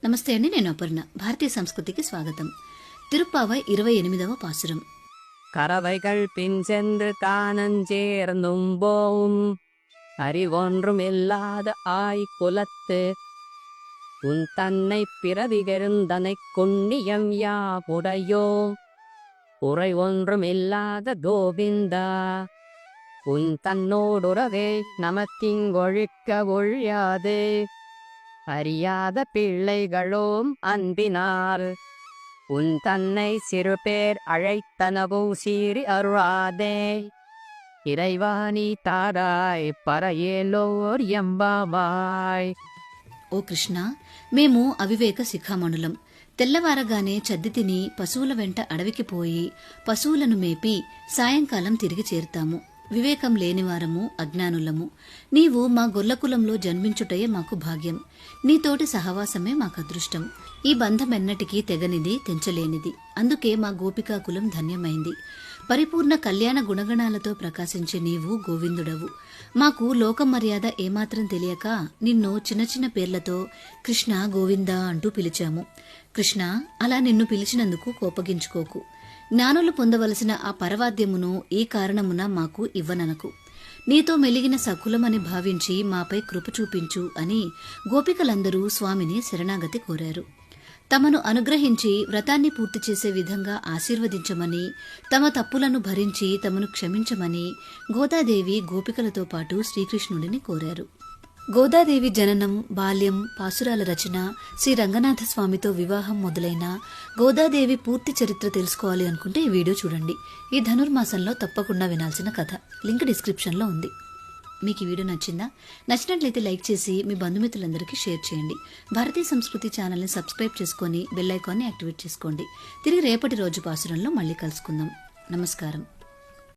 నమస్తే అండి, నేను అపర్ణ. భారతీయ సంస్కృతికి స్వాగతం. తిరుప్పావై 28వ పాసురం. கறவைகள் பின் சென்று காணஞ்சேர்ந்தும் போவும் அறிவொன்றும் இல்லாத குலத்து உன் தன்னை பிறவிகருந்தனைக் குண்ணியம் யாவுடையோ உரை ஒன்றும் இல்லாத கோவிந்தா உன் தன்னோடுறவே நமத்திங்கொழிக்க ஒழியாது அறியாத பிள்ளைகளோம் அன்பினார் உன் தன்னை சிறுபேர் அழைத்தனவும் சீறி அருளாதே இறைவாணி தாராய் పరయేలోర్ ఎంబామాయ్. ఓ కృష్ణ, మేము అవివేక శిఖామణులం. తెల్లవారగానే చద్ది తిని పశువుల వెంట అడవికి పోయి పశువులను మేపి సాయంకాలం తిరిగి చేరుతాము. వివేకం లేనివారము, అజ్ఞానులము. నీవు మా గొల్లకులంలో జన్మించుటయే మాకు భాగ్యం. నీతోటి సహవాసమే మాకు అదృష్టం. ఈ బంధమెన్నటికీ తెగనిది, తెంచలేనిది. అందుకే మా గోపికాకులం ధన్యమైంది. పరిపూర్ణ కళ్యాణ గుణగణాలతో ప్రకాశించే నీవు గోవిందుడవు. మాకు లోక మర్యాద ఏమాత్రం తెలియక నిన్ను చిన్న చిన్న పేర్లతో కృష్ణ, గోవిందా అంటూ పిలిచాము. కృష్ణ, అలా నిన్ను పిలిచినందుకు కోపగించుకోకు. జ్ఞానులు పొందవలసిన ఆ పరవాద్యమును ఈ కారణమున మాకు ఇవ్వననకు. నీతో మెలిగిన సకులమని భావించి మాపై కృప చూపించు అని గోపికలందరూ స్వామిని శరణాగతి కోరారు. తమను అనుగ్రహించి వ్రతాన్ని పూర్తి చేసే విధంగా ఆశీర్వదించమని, తమ తప్పులను భరించి తమను క్షమించమని గోదాదేవి గోపికలతో పాటు శ్రీకృష్ణుడిని కోరారు. గోదాదేవి జననం, బాల్యం, పాసురాల రచన, శ్రీ రంగనాథ స్వామితో వివాహం మొదలైన గోదాదేవి పూర్తి చరిత్ర తెలుసుకోవాలి అనుకుంటే ఈ వీడియో చూడండి. ఈ ధనుర్మాసంలో తప్పకుండా వినాల్సిన కథ. లింక్ డిస్క్రిప్షన్లో ఉంది. మీకు ఈ వీడియో నచ్చిందా? నచ్చినట్లయితే లైక్ చేసి మీ బంధుమిత్రులందరికీ షేర్ చేయండి. భారతీయ సంస్కృతి ఛానల్ని సబ్స్క్రైబ్ చేసుకుని బెల్ ఐకాన్ని యాక్టివేట్ చేసుకోండి. తిరిగి రేపటి రోజు పాసురంలో మళ్ళీ కలుసుకుందాం. నమస్కారం.